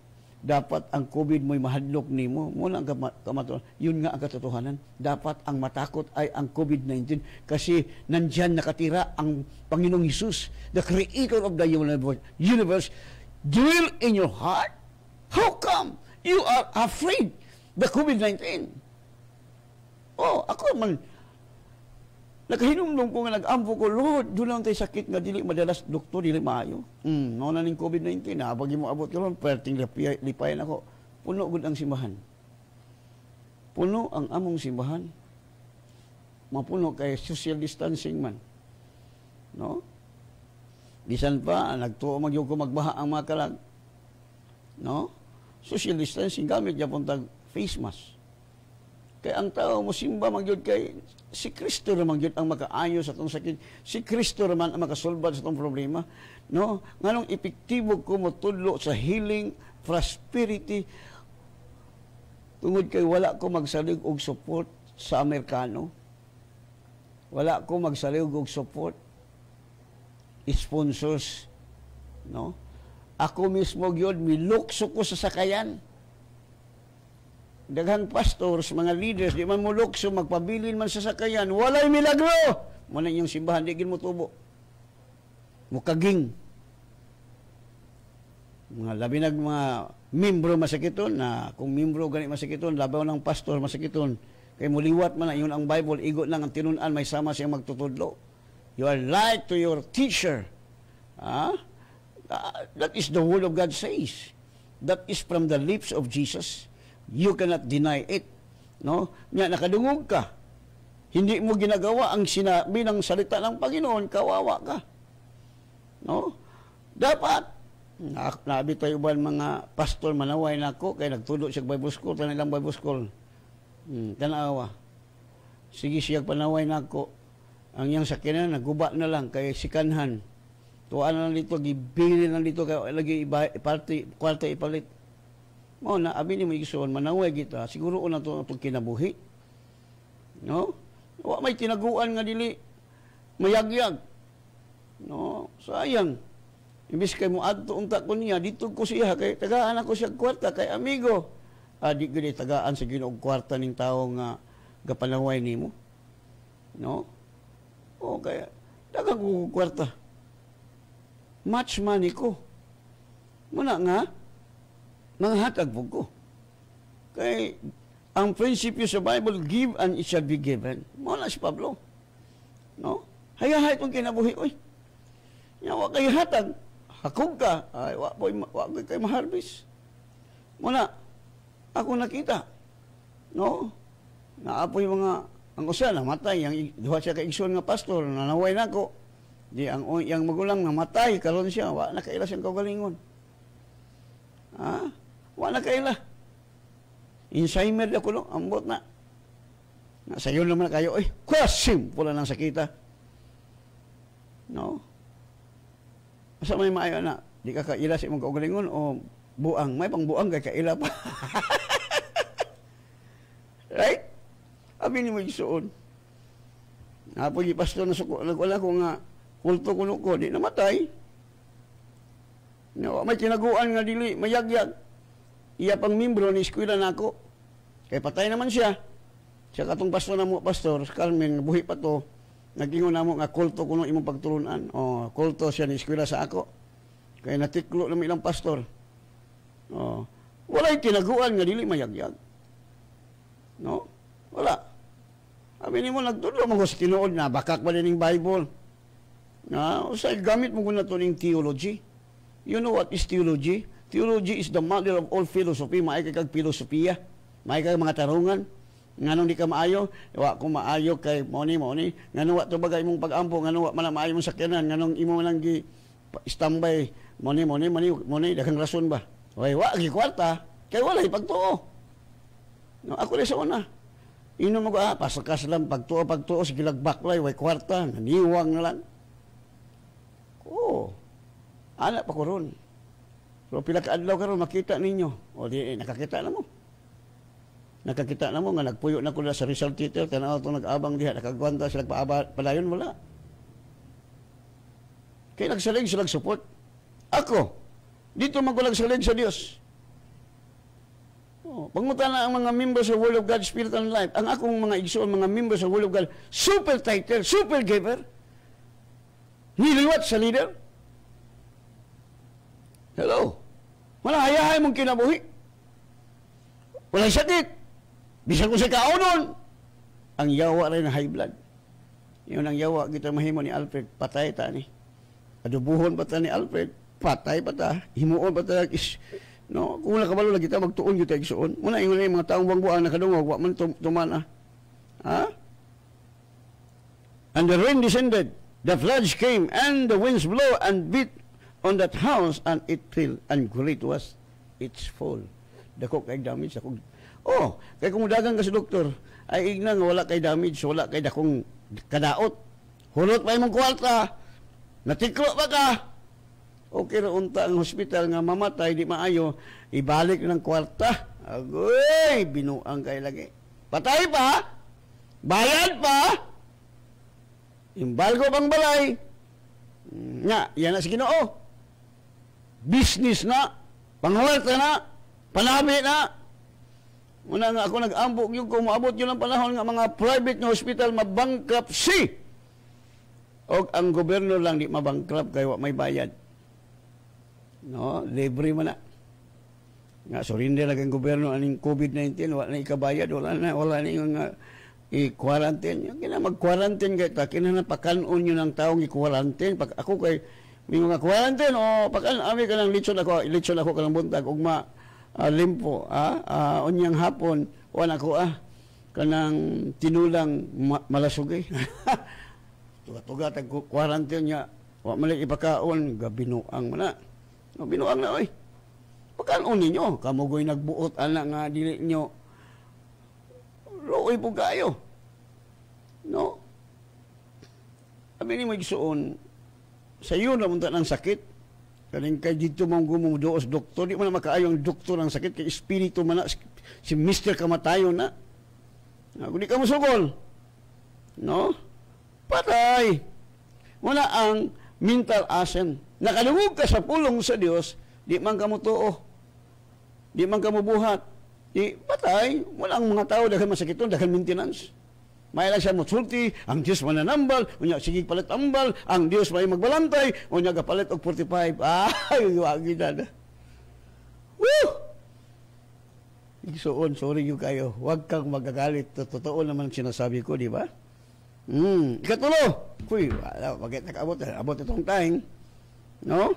Dapat ang COVID mo'y mahadlok nimo. Muna ang kamatuan. Yun nga ang katotohanan. Dapat ang matakot ay ang COVID-19 kasi nandyan nakatira ang Panginoong Hesus, the creator of the universe, dwell in your heart. How come you are afraid the COVID-19? Oh, ako man, nakahinumdum ko nga nag-ampo ko, Lord, doon lang tayo sakit nga, dili madalas doktor, dili maayo. Nauna ning COVID-19, habang mo abot ka ron, perting lipayan ako. Puno gud ang simbahan. Puno ang among simbahan. Mapuno kay social distancing man. No? Bisan pa, nagtuo magyug ko magbaha ang mga kalag. No? Social distancing, gamit niya puntag face mask. Kaya ang tao mo simba magyud kay si Kristo raman gyud ang makaayo sa atong sakit. Si Kristo raman ang makasolba sa atong problema. No? Nganong epektibo ko motudlo sa healing, prosperity, tungod kay wala ko magsalig og support sa Amerikano. Wala ko magsalig og support sponsors. No? Ako mismo gyud milukso ko sa sakayan. Daghang pastors, mga leaders, di man mo lukso, magpabilin man sa sakayan, walay milagro! Muna yung simbahan, di gin mo tubo. Mukaging. Mga labinag mga membro masakiton, na kung membro gani masakiton, labaw ng pastor masakiton, kay muliwat man na, yun ang Bible, igo lang ang tinunan, may sama siyang magtutudlo. You are like to your teacher. That is the word of God says. That is from the lips of Jesus. You cannot deny it. No? Nga, nakadungog ka. Hindi mo ginagawa ang sinabi ng salita ng Panginoon, kawawa ka. No? Dapat, Naabi tayo uban mga pastor manaway nako kay nagtudo siya Bible school, tanan ilang Bible school. Tanawa. Sige siya panaway nako. Ang yang sakyanan naguba na lang kay sikanhan. Tuan na lang dito, gibili na dito kay lagi kwarta ipalit. Mo na abi ni mo igsoon manaway kita, siguro una to kinabuhi. No? Wa may tinaguan nga dili mayagyag. No, sayang. Imbis kay mo adto unta ko niya dito ko siya kay tagaan ako siya kwarta kay amigo. Di gid tagaan sa Ginoo kwarta ning tawo nga gapanaway nimo. No? O kaya dagang ko kwarta. Much money ko. Muna nga manghatag po ko. Kay ang prinsipyo sa Bible, give and it shall be given. Muna si Pablo. No? Hayahay itong kinabuhi. Uy, yawa kayo hatag. Hakog ka. Ay, wak kayo maharbis. Muna, ako nakita. No? Naapoy mga, ang usa, namatay. Ang duha siya kaigsoon nga pastor, nanaway na ako. Di, ang magulang namatay, karon siya. Wak na kaila siyang kaugalingon. Ha? Wak na kaila. Alzheimer ako no, ambot na. Sayo naman na kayo, kwasim, pula ng sakita. No? Asa may maayo na, di ka kaila sa imong kaugalingon o buang. May pang buang kay kaila pa. Right? Abi ni mo igsuon. Apo yung pastor na suko, nagwala ko nga, kulto kuno ko, di namatay. No, may tinaguan nga dili, mayagyag. Iya pang membro ni eskwela nako. Kay patay naman siya. Siya katong pastor na mo, pastor, Carmen, buhi pa to. Nagingon na mo nga kulto kuno imong pagtulunan. O, kulto siya ni eskwela sa ako. Kaya natiklo naman ilang pastor. O, wala'y tinaguan nga dili mayagyag. No? Wala. Sabi ni mo, nagtudlo mo ko sa tinuod na, bakak ba din yung Bible? Na, usay gamit mo ko na ito ng theology. You know what is theology? Theology is the mother of all philosophy. Maay kag filosofiya. Maay kag mga tarungan. Nganong di ka maayo, wa ko maayo kay moni. Nganong wa to bagay mong pag-ampo, nganong wa man maayo mong sakyanan, nganong imo lang gi standby moni daghang rason ba? Way wa gi kwarta, kay wala pagtuo. No, ako sa una. Ino mo ko pasakas lang pagtuo sige lagbaklay way kwarta, naniwang na lang. Ana pa ko ron. So pila ka adlaw karon makita ninyo. O di nakakita na mo. Nakakita na mo nga nagpuyo na ko na sa Rizal Theater tanaw to nag-abang diha nakagwanta sila padayon wala. Kay nagsalig sila support. Ako dito magulag salig sa Dios. Pangutan na ang mga members sa Word of God Spirit and Life. Ang akong mga igsoon mga members sa Word of God super title, super giver. Niliwat sa leader. Hello. Wala hayahay mong kinabuhi. Walang sakit. Bisan ko sa kaunon. Ang yawa rin na high blood. Yun ang yawa kita mahimo ni Alfred. Patay ta ni. Adubuhon pa ta ni Alfred. Patay pa ta. Himuon pa ta. No? Kung wala kabalo na kita, magtuon kita igsuon. Muna yung mga taong bangbuang nakadungog. Wa man tumana. Ha? And the rain descended. The floods came. And the winds blow and beat on that house and it fell. And great was its fall. Dako kay damage ako. Kay kung dagang ka sa doktor, ay igna nga wala kay damage, wala kay dakong kadaot. Hulot pa imong kwarta. Natiklo ba ka? Okay ra unta ang hospital nga mamatay di maayo, ibalik ng kwarta. Agoy, binuang kay lagi. Patay pa? Bayad pa? Imbalgo pang balay. Nga, yan na si Ginoo. Business na, panghuwerte na, panabi na. Muna nga ako nag-ambok yung kung maabot yun ang panahon nga mga private na hospital mabankruptcy. O ang gobyerno lang di mabankrupt kaya may bayad. No, libre mo na. Nga, surrender lang ang gobyerno aning COVID-19, wala na ikabayad, wala na yung i-quarantine. Yung kina mag-quarantine kayo, kina na pakanon yun ang taong i-quarantine. Ako kay, may mga quarantine, ami ka ng lechon ako ka ng buntag, ugma, limpo, onyang hapon, wala ko, kanang tinulang malasugay. Tuga-tuga, quarantine niya, wala mali ipakaon, gabinuang mana. No, binuang na, oy. Pagkanon ninyo, kamugoy nagbuot, anak nga, dili nyo, rooy po kayo. No? Sabi ni mo, igsuon, sa iyo na munta ng sakit, kaling kay dito mong gumudoos doktor, di mo na makaayo ang doktor ng sakit, kay espiritu man na, si Mr. Kamatayon na. Kung di ka musugol, no? Patay. Wala ang mental assent. Nakalungog ka sa pulong sa Dios, di man ka mutuo. Di man ka mubuhat. Di patay. Wala ang mga tao dahil masakiton, dahil maintenance. May lang siya mutsulti, ang Diyos mananambal, unya sige palit ambal, ang Diyos may magbalantay, unya kapalit og 45. Ay, wagi na. Woo! Igsuon, sorry yung kayo. Huwag kang magagalit. Totoo naman sinasabi ko, di ba? Ikatulo. Uy, wala, bakit nakaabot? Abot itong time. No?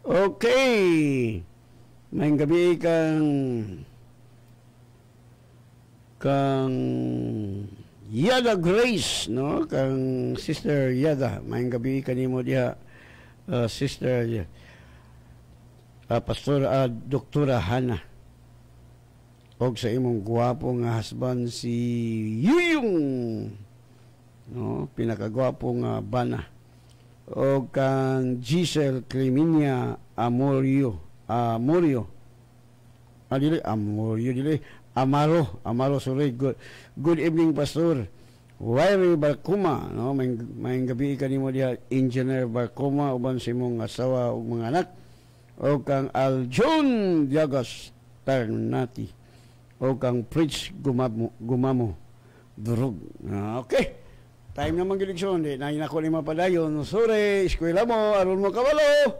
Okay. Mayang gabi kang Yada Grace, no? Kang Sister Yada. Mayang gabi kanimo diha, Sister Pastor Doktora Hana. Og sa imong gwapo nga husband si Yuyong, no? Pinakagwapo nga bana. Og kang Giselle Cleminia Amorio. Amaro, sorry. Good evening, Pastor. Wairi Barkuma, no? May gabi kanimo diha, Engineer Barkuma, uban sa imong asawa ug mga anak. O kang Aljon Diagas Tarnati. O kang Prince Gumamo Durug. Okay. Time naman giligson, di na inako ni mapadayon. Sorry, eskwela mo, aron mo kabalo.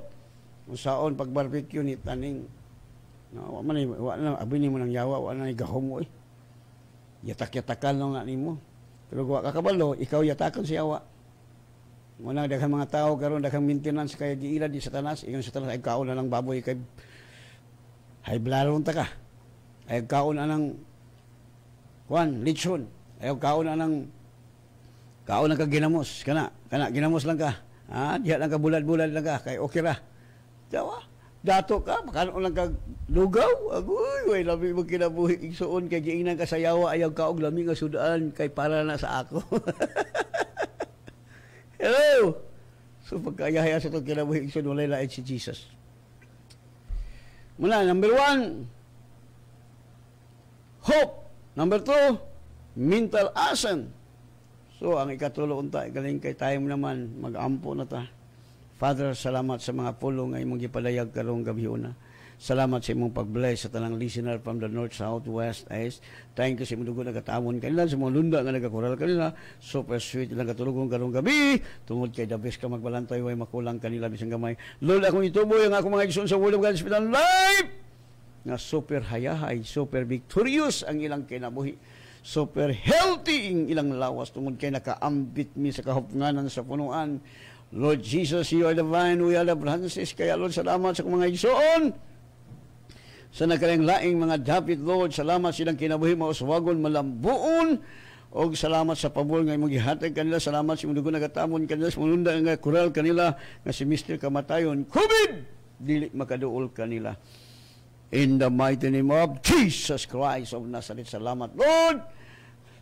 Usaon pag barbecue ni taning. No, wa na abini mo nang yawa, wa na igahom mo eh. Yatak-yatakan lang nga nimo. Pero wa ka kabalo, ikaw yatakan si yawa. Muna daghang mga tao karon daghang maintenance kay giila di sa tanas, ingon sa tanas ay kaon na lang baboy kay high blood ta ka. Ay kaon na ng lechon. Ay kaon na ng kaon na ka ginamos, kana ginamos lang ka. Ha, diha lang ka bulad-bulad lang ka kay okay ra. Dawa, dato ka, makano lang ka lugaw. Agoy, way labi mo kinabuhi igsuon kay giingnan ka sa yawa ayaw ka og lami nga sudaan kay para na sa ako. Hello. So pagkayahaya sa itong kinabuhi igsuon walay lain si Jesus. Muna, number 1, hope. Number 2, mental assent. So, ang ikatulo unta, galing kay tayo naman, mag-ampo na ta. Father, salamat sa mga pulong nga imong gipalayag karong gabi una. Salamat sa imong pag-bless sa tanang listener from the north, south, west, east. Thank you sa imong dugo nagatamon kanila, sa mga lunda nga nagakural kanila. Super sweet ilang katulugon karong gabi. Tungod kay the best ka magbalantay, way makulang kanila bisang gamay. Lord, akong ituboy ang akong mga igsoon sa Word of God Hospital Life. Nga super hayahay, super victorious ang ilang kinabuhi. Super healthy ang ilang lawas tungod kay nakaambit mi sa kahupnganan sa punuan. Lord Jesus, you are divine, we are the branches. Kaya Lord, salamat sa mga igsoon. Sa nakalang-laing mga dapit, Lord, salamat silang kinabuhi, mauswagon, malambuon. O salamat sa pabor nga imong gihatag kanila. Salamat sa imong dugo nagatamon kanila. Sa mulunda nga kural kanila nga si Mr. Kamatayon. COVID! Dili makaduol kanila. In the mighty name of Jesus Christ of Nazareth. Salamat, Lord.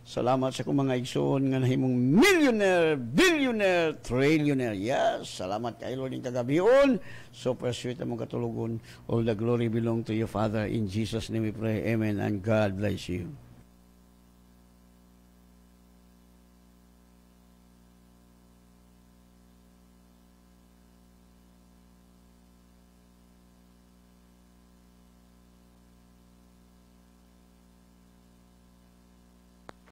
Salamat sa kong mga igsoon nga nahimong millionaire, billionaire, trillionaire. Yes, salamat kay Lord yung kagabion. Super sweet ang mga katulugon. All the glory belong to you, Father. In Jesus' name we pray. Amen. And God bless you.